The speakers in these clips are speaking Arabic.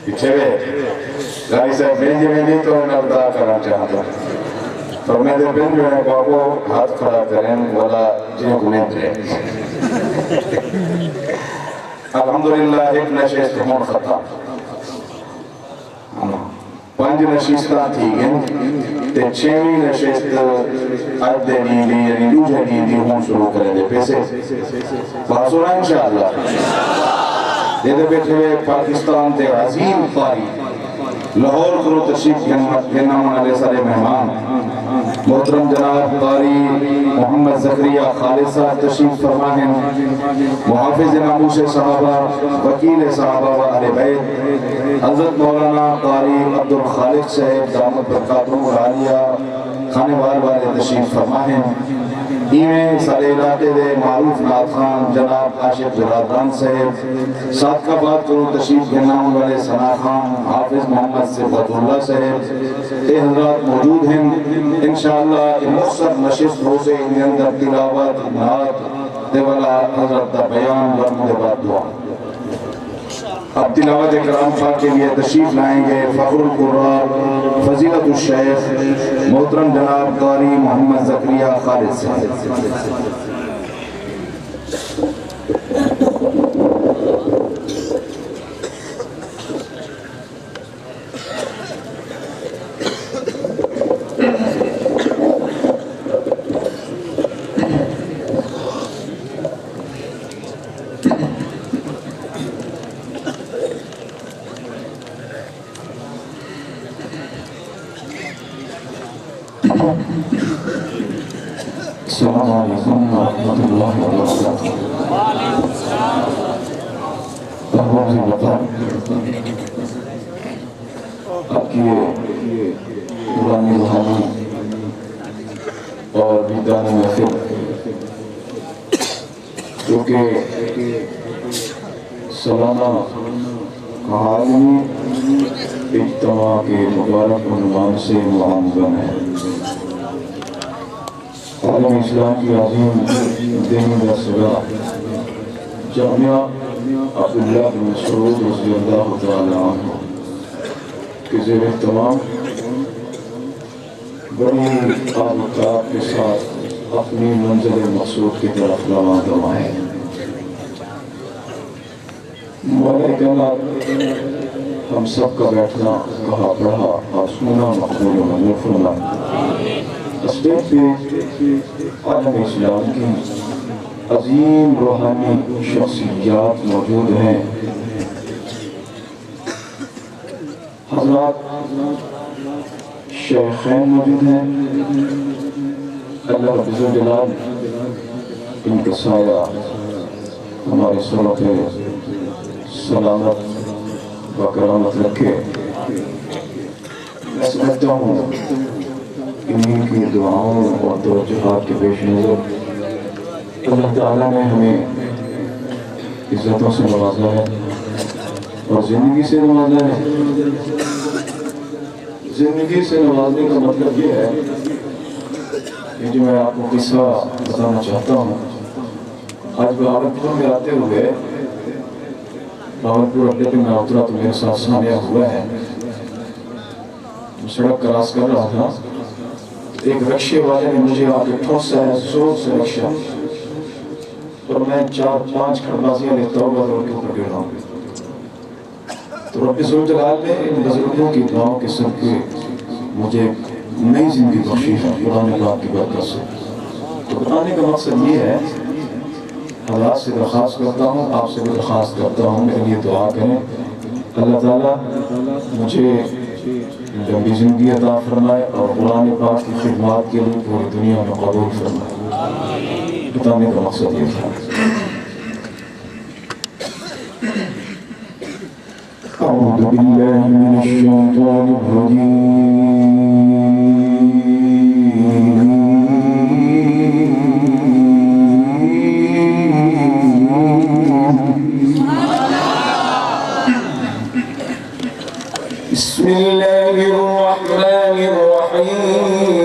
پیچھے گاڑی سے بھیجی میں تو نردا کرنا چاہتا تو میں دے بین جو ہے بابو ہاتھ کھڑا کریں والا جی گنید ہے الحمدللہ ایک نشست ہون خطا پانچ نشستہ تھی گئن تے چھویں نشست آج دے نیندی یعنی دوجہ نیندی ہون شروع کریں دے پیسے باسونا انشاءاللہ دیدے بیٹھے ہوئے پاکستان تے عظیم قاری لاہور کرو تشریف گنامن علیہ سارے مہمان محترم جناب قاری محمد زکریہ خالصہ تشریف فرمائیں محافظ ناموس صحابہ وکیل صحابہ و اہل بیت حضرت مولانا قاری عبدالخالق صاحب دامت برکاتہ عالیہ خانے والے تشریف فرمائیں ایویں سارے علاقے دے معروف نعت خان جناب عاشق برادران صاحب صادقہ بات کرو تشریف گنامن والے ثنا خان حافظ محمد صفت اللہ صاحب اے حضرات موجود ہیں انشاءاللہ مخصر نشست ہو سے ان اندر تلاوت نعت دے والا حضرت دا بیان ورمد بعد دعا اب تلاوت کرام پاک کے لیے تشریف لائیں گے فخر القرآن فضیلت الشیخ محترم جناب قاری محمد زکریہ خالص السلام علیکم ورحمۃ اللہ وبرکاتہ تحوازی بتا آپ کی پرانی روحانی اور بیدانی محفل جو کہ سالانہ عالمی اجتماع کے مبارک عنوان سے معاملہ ہے عالم اسلام کی عظیم دینی درسگاہ جامعہ عبداللہ بن مسعود رضی اللہ تعالیٰ عنہ کے زیر اہتمام بڑی آبتاب کے ساتھ اپنی منزل مقصود کی طرف روانہ ہے مولا کائنات ہم سب کا بیٹھنا کہا پڑھا آسونا مقبول و منظور فرمائے اسٹیج پہ عالم اسلام کی عظیم روحانی شخصیات موجود ہیں حضرات شیخین موجود ہیں اللہ رب الجلال ان کا سایہ ہمارے سروں پہ سلامت و کرامت رکھے میں سمجھتا ہوں انہیں کی دعاؤں اور توجہات کے پیش نظر اللہ تعالیٰ نے ہمیں عزتوں سے نوازا ہے اور زندگی سے نوازا ہے زندگی سے نوازنے کا مطلب یہ ہے کہ جو میں آپ کو قصہ بتانا چاہتا ہوں آج بہاولپور میں آتے ہوئے بہاولپور اڈے پہ میں اترا تو میرے ساتھ سامنے ہوا ہے سڑک کراس کر رہا تھا ایک رکشے والے نے مجھے آگے ٹھوسا ہے زور سے رکشہ اور میں 4-5 کھڑبازیاں لیتا ہوں اور ان کے اوپر گر رہا ہوں تو رب ذوالجلال نے ان بزرگوں کی دعاؤں کے صدقے مجھے نئی زندگی بخشی ہے قرآن پاک کی برکت سے تو بتانے کا مقصد یہ ہے حضرات سے درخواست کرتا ہوں آپ سے بھی درخواست کرتا ہوں میرے لیے دعا کریں اللہ تعالیٰ مجھے لمبی زندگی عطا فرمائے اور قرآن پاک کی خدمات کے لیے پوری دنیا میں قبول فرمائے بتانے کا مقصد یہ تھا اعوذ باللہ من الشیطان الرجیم بسم اللہ الرحمن الرحیم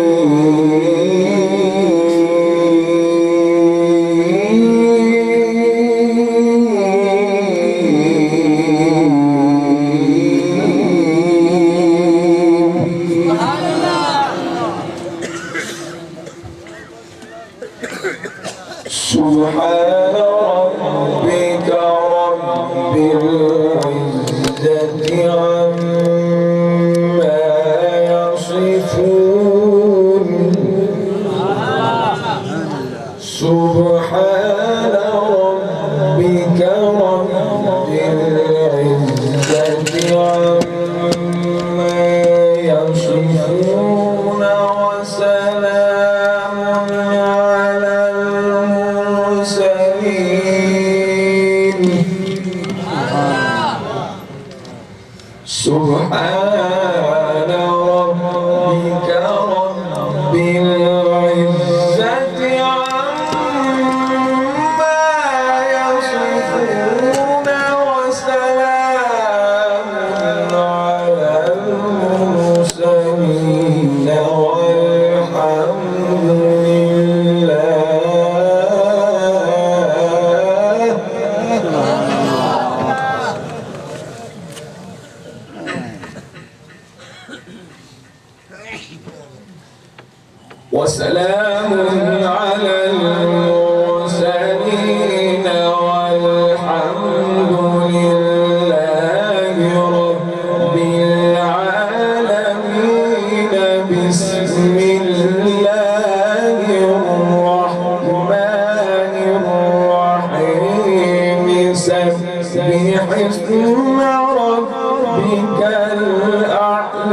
سبحان ربك رب العزة عما يصفون سبحان ربك رب العزة عما يصفون وسلام على المرسلين سبحان ربك رب العزة عما يصفون وسلام على المرسلين والحمد لله. وسلام على المرسلين والحمد لله رب العالمين. بسم الله الرحمن الرحيم. سبح اسم ربك الأعلى.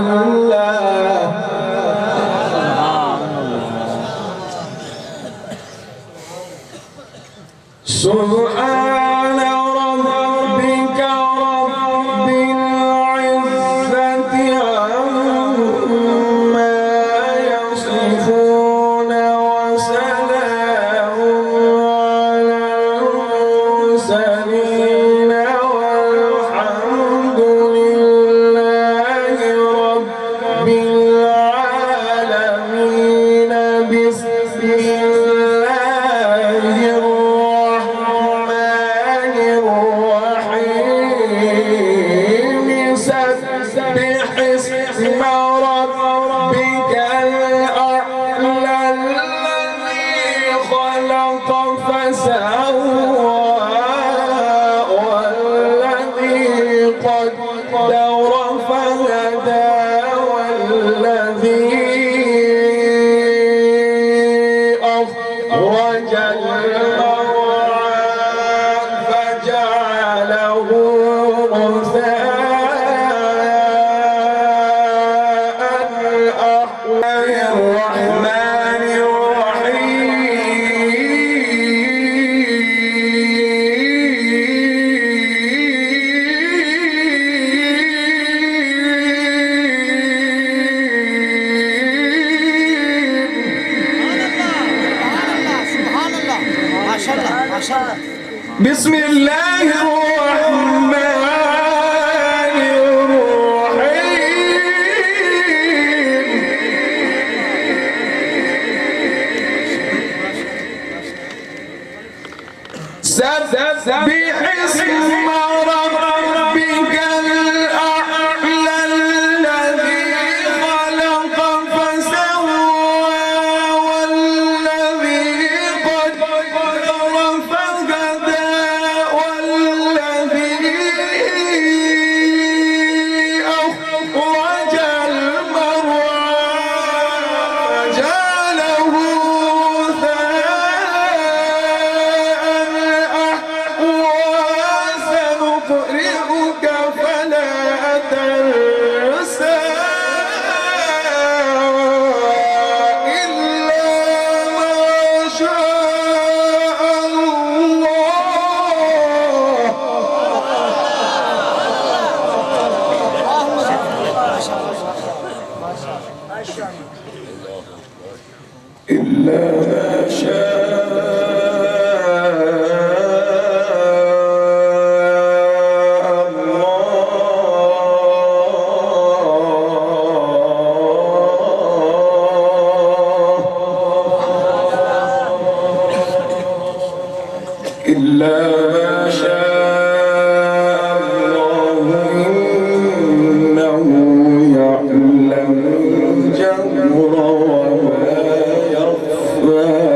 سبحان ربك رب العزة عما يصفون وسلام على المرسلين والحمد لله رب العالمين. بسم الله الرحمن الرحيم. سبح اسم ربك الأعلى الذي خلق فسوى والذي قدر فهدى والذي أخرج المرعى فجعله غثاء أحوى. الرحمن بسم الله الرحمن الرحيم. سبح اسم ربك الأعلى الذي خلق فسوى والذي قدر فهدى والذي أخرج المرعى فجعله سنقرئك فلا تنسى إلا ما شاء الله إلا ما شاء الله إنه يعلم الجهر وما يخفى.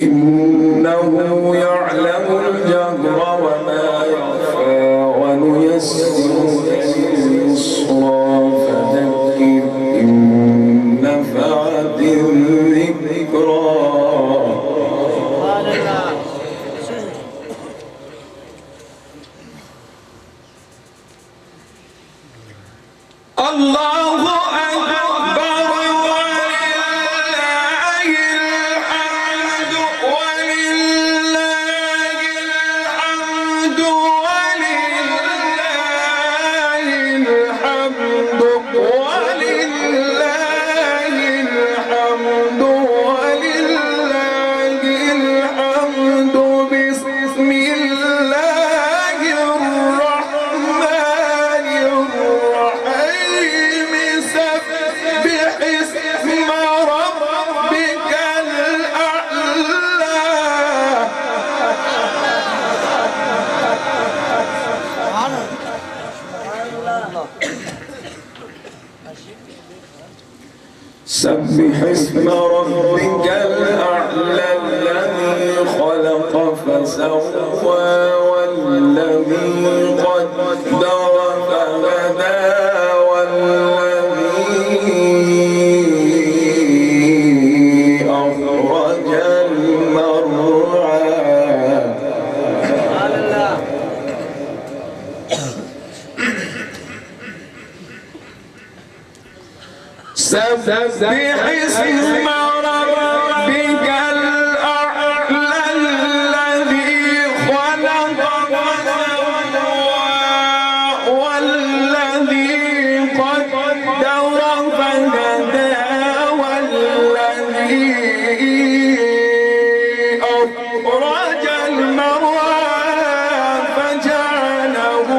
إنه يعلم الجهر وما يخفى ونيسرك لليسرى فذكر إن نفعت الذكرى. الله أكبر ولله الحمد ولله الحمد ولله الحمد ولله الحمد ولله الحمد بسم الله الرحمن الرحيم سبح اسم ربك الأعلى. سبح اسم ربك الأعلى الذي خلق فسوى والذي قدر فهدى والذي أخرج المرعى. سبح اسم ربك الأعلى الذي خلق فسوى والذي قدر فهدى والذي أخرج المرعى فجعله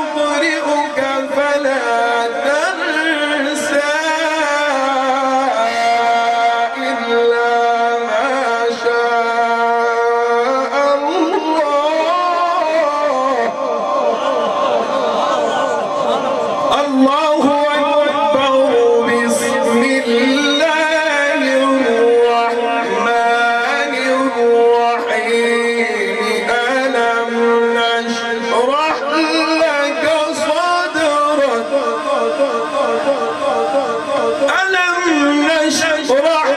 وسنقرئك فلا تنسى إلا ما شاء الله. الله أكبر بسم الله الرحمن الرحيم ألم نشرح لك صدرك ألم نشرح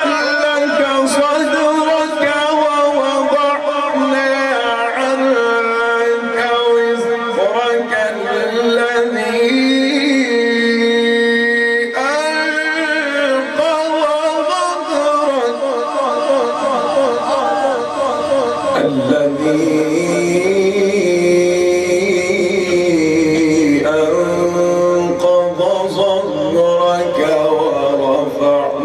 لك صدرك ووضعنا عنك وزرك الذي أنقض ظهرك الذي أنقض ظهرك ورفعنا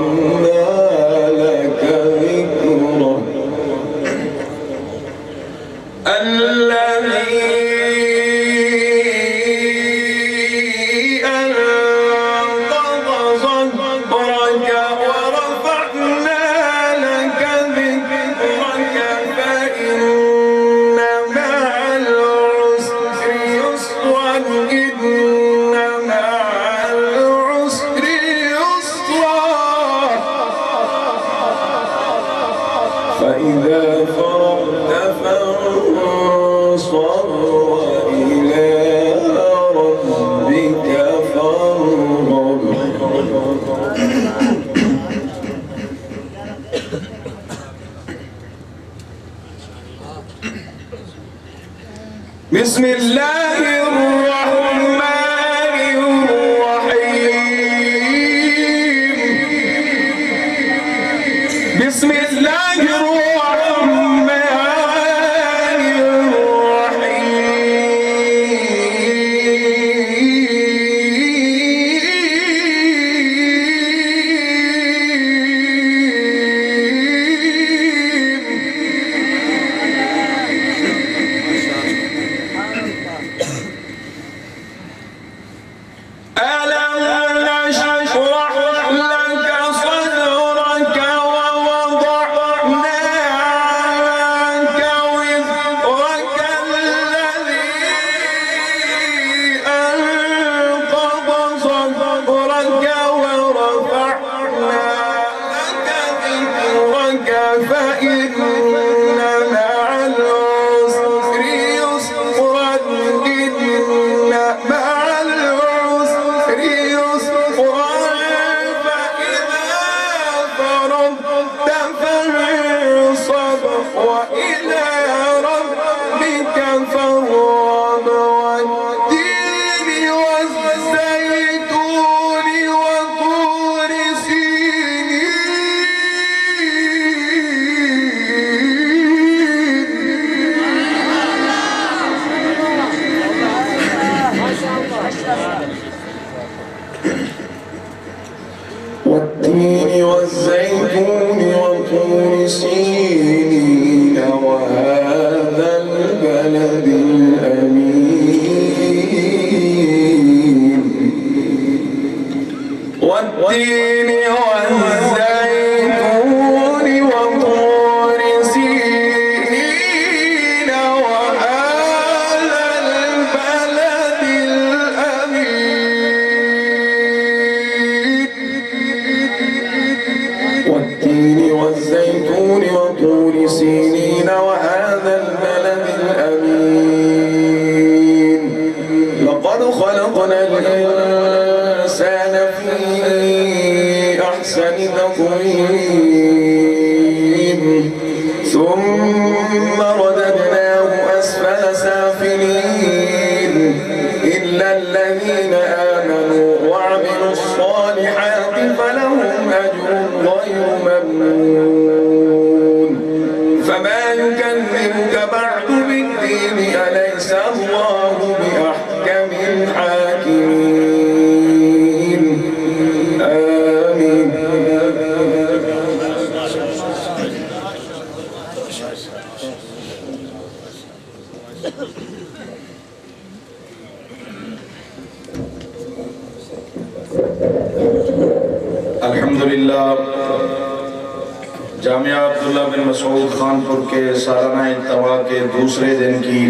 لك ذكرك الذي أنقض ظهرك ورفعنا لك ذكرك فإن مع العسر يسرا إن مع العسر يسرا فإذا فرغت فانصب وإلى ربك فارغب. بسم الله الرحمن الرحيم بسم الله الرحمن الرحيم والتين والزيتون وطور سينين وهذا البلد الأمين والتين والزيتون وطور سينين وهذا البلد الأمين والتين والزيتون وطور سينين وهذا البلد الأمين لقد خلقنا الإنسان في أحسن تقويم ثم رددناه أسفل سافلين إلا الذين آمنوا وعملوا الصالحات فلهم أجر غير ممنون فما يكذبك بعد بالدين أليس الله بأحكم الحاكمين آمين الحمدللہ جامعہ عبداللہ بن مسعود خانپور کے سالانہ التوا کے دوسرے دن کی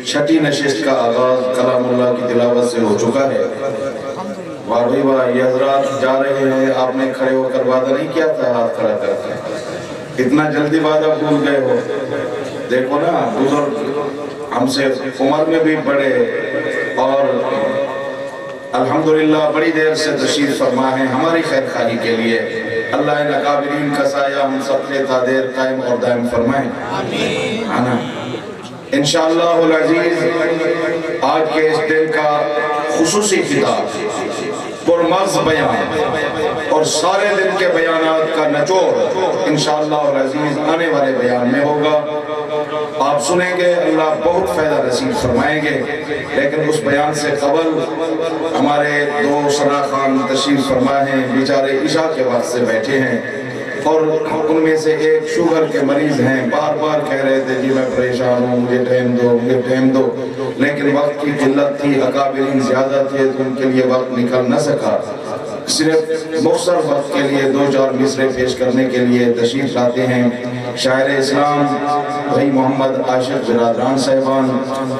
چھٹی نشست کا آغاز کلام اللہ کی تلاوت سے ہو چکا ہے۔ واقعی یہ حضرات جا رہے ہیں، آپ نے کھڑے ہو کر وعدہ نہیں کیا تھا ہاتھ کھڑا کرتے، اتنا جلدی وعدہ بھول گئے ہو۔ دیکھو نا بزرگ ہم سے عمر میں بھی بڑے اور الحمدللہ بڑی دیر سے تشریف فرما ہے ہماری خیر خواہی کے لیے۔ اللہ ان اکابرین کا سایہ ہم سب کے تا دیر قائم اور دائم فرمائیں آنا انشاءاللہ العزیز۔ آج کے اس دن کا خصوصی خطاب پرمغز بیان اور سارے دن کے بیانات کا نچوڑ انشاءاللہ العزیز آنے والے بیان میں ہوگا۔ آپ سنیں گے، اللہ بہت فائدہ نصیب فرمائیں گے، لیکن اس بیان سے قبل ہمارے دو ثنا خان تشریف فرما ہیں، بیچارے عشاء کے وقت سے بیٹھے ہیں اور ان میں سے ایک شوگر کے مریض ہیں، بار بار کہہ رہے تھے جی میں پریشان ہوں، مجھے ٹائم دو مجھے ٹائم دو، لیکن وقت کی قلت تھی، اکابرین زیادہ تھے تو ان کے لیے وقت نکل نہ سکا۔ صرف مختصر وقت کے لیے دو چار مصرے پیش کرنے کے لیے تشریف لاتے ہیں شاعر اسلام بھائی محمد عاشق برادران صاحبان،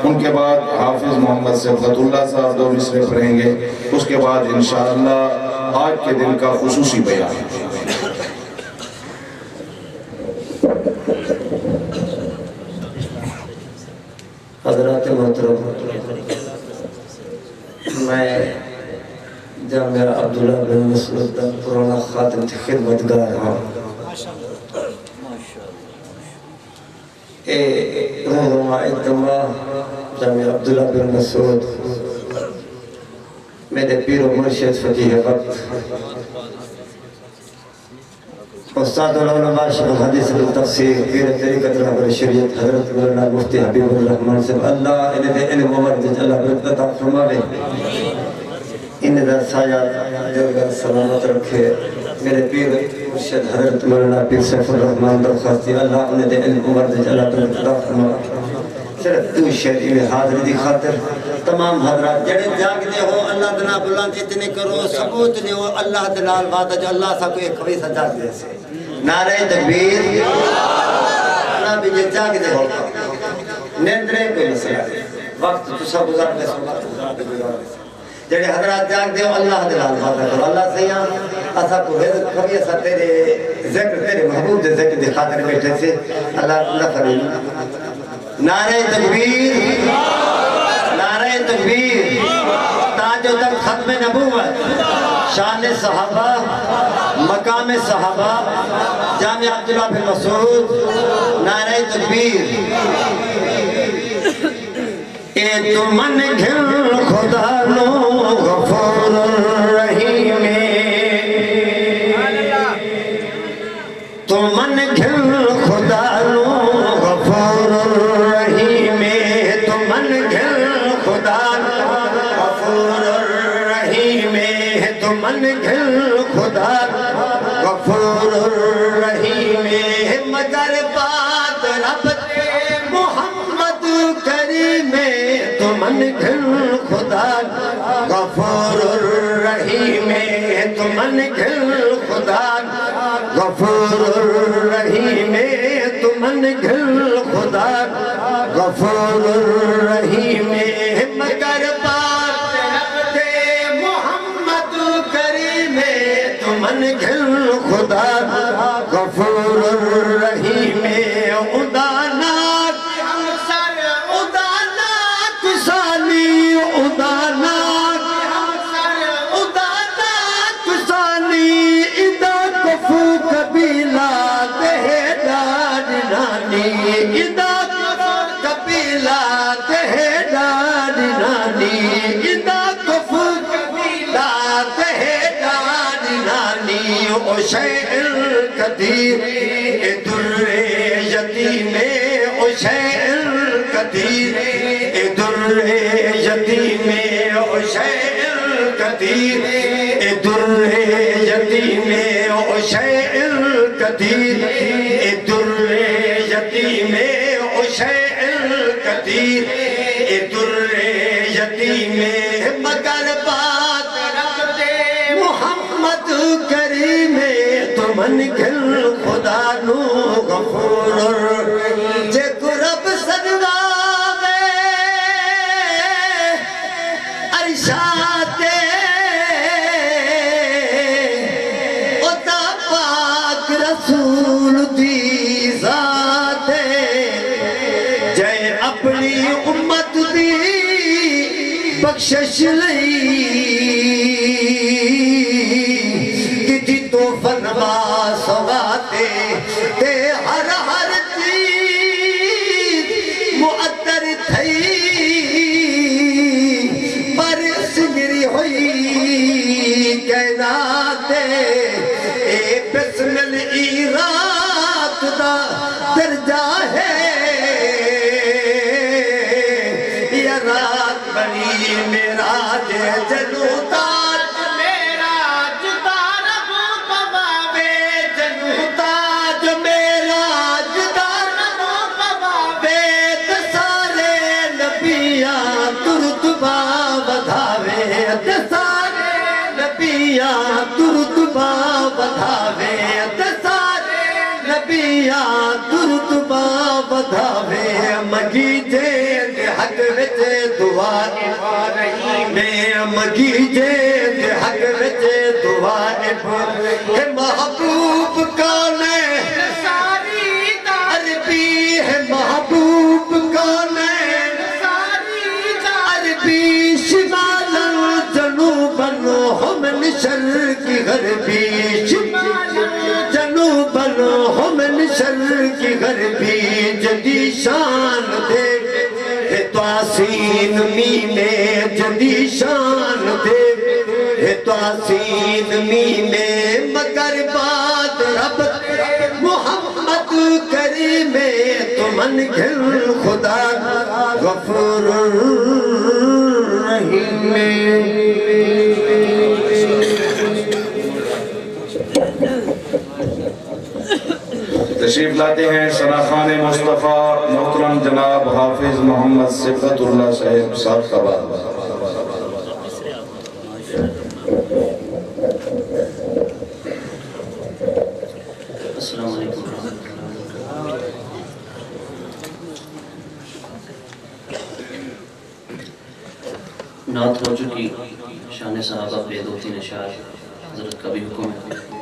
ان کے بعد حافظ محمد صفت اللہ صاحب دو مصرے پڑھیں گے، اس کے بعد انشاءاللہ آج کے دن کا خصوصی بیان۔ حضرات محترم، میں جامعہ عبداللہ بن مسعود کا پرانا خادم کی خدمت گار ہوں۔ رہنما اجتماع جامعہ عبداللہ بن مسعود میرے پیر و مرشد فقیہ وقت استاد العلماء شیخ الحدیث بالتفسیر پیر طریقت رہبر شریعت حضرت مولانا مفتی حبیب الرحمن صاحب، اللہ انہیں دے علم عمر دے اللہ برکت عطا فرمائے، انہیں دا سایہ جلگہ سلامت رکھے۔ میرے پیر مرشد حضرت مولانا پیر سیف الرحمن درخواستی، اللہ انہیں دے علم عمر دے اللہ برکت عطا فرمائے۔ صرف دو شہری میں حاضر دی خاطر تمام حضرات جڑے جاگتے ہو اللہ دنا بلند اتنے کرو، ثبوت لیو اللہ دلال وعدہ جو اللہ سا کوئی کبھی سجا دے سے نعرہ تکبیر۔ اللہ بھی جے جاگتے ہو نیندرے کوئی مسئلہ وقت تو سب گزارتے سو وقت گزارتے جڑے حضرات جاگتے ہو اللہ دلال وعدہ کرو اللہ سیاں اسا کو رزق کبھی اسا تیرے ذکر تیرے محبوب دے ذکر دی خاطر بیٹھے سے اللہ فرمائے نعرہ تکبیر، نعرہ تکبیر۔ تاج و تخت ختم نبوت، شان صحابہ، مقام صحابہ، جامعہ عبداللہ بن مسعود، نعرہ تکبیر۔ اے تو من گھر خدا نو غفور الرحیم، تو من گھر خدا نو غفور الرحیم، تو من گھر خدا غفور الرحیم، تو من گھر خدا غفور الرحیم مگر بات رب محمد کریم تو من گھر خدا غفور الرحیم تو من گھر خدا غفور الرحیم تو من گھر خدا غفور الرحیم مگر بات رب محمد کریم تو من گھر خدا غفور الرحیم ادانات ادانات سانی ادانات ادانات سانی ادا کفو قبیلہ تہداد نانی ادا قبیلہ تہداد نانی ادا کفو قبیلہ تہداد نانی او شیع القدیر در یتیم او شیع القدیر در یتیم او شیع القدیر در یتیم او شیع القدیر در یتیم او شیع القدیر در یتیم مگر بات رب محمد کریم تو من گھر خدا نو غفور جے کو رب سنواوے ارشاد او تا پاک رسول دی ذات جے اپنی امت دی بخشش لئی کتی تو فنواس واتے تے ہر ہر چیز مؤثر تھئی پر سنگری ہوئی کائنات اے بسم العراق دا درجہ ہے یا رات بنی معراج جنو تاج معراج تارب پواوے جنو تاج معراج تارب پواوے تے سارے نبیاں ترتبہ بدھاوے تے سارے نبیاں ترتبہ بدھاوے تے سارے نبیاں ترتبہ بدھاوے مگی جے حق وچ دعا میں مگی جے حق وچ دعا ہے محبوب کون ہے عربی ہے محبوب کون ہے عربی شمال جنوباً ہم شرق غربی شمال جنوباً ہم شرق غربی جدی شان دے تواسین مینے جدی شان دے تواسین مینے مگر بات رب محمد کریم تو من گھر خدا غفور الرحیم تشریف لاتے ہیں سراخان مصطفیٰ محترم جناب حافظ محمد صفت اللہ صاحب صاحب قباد السلام علیکم نعت ہو چکی شان صحابہ پہ دو تین اشعار حضرت کا بھی حکم ہے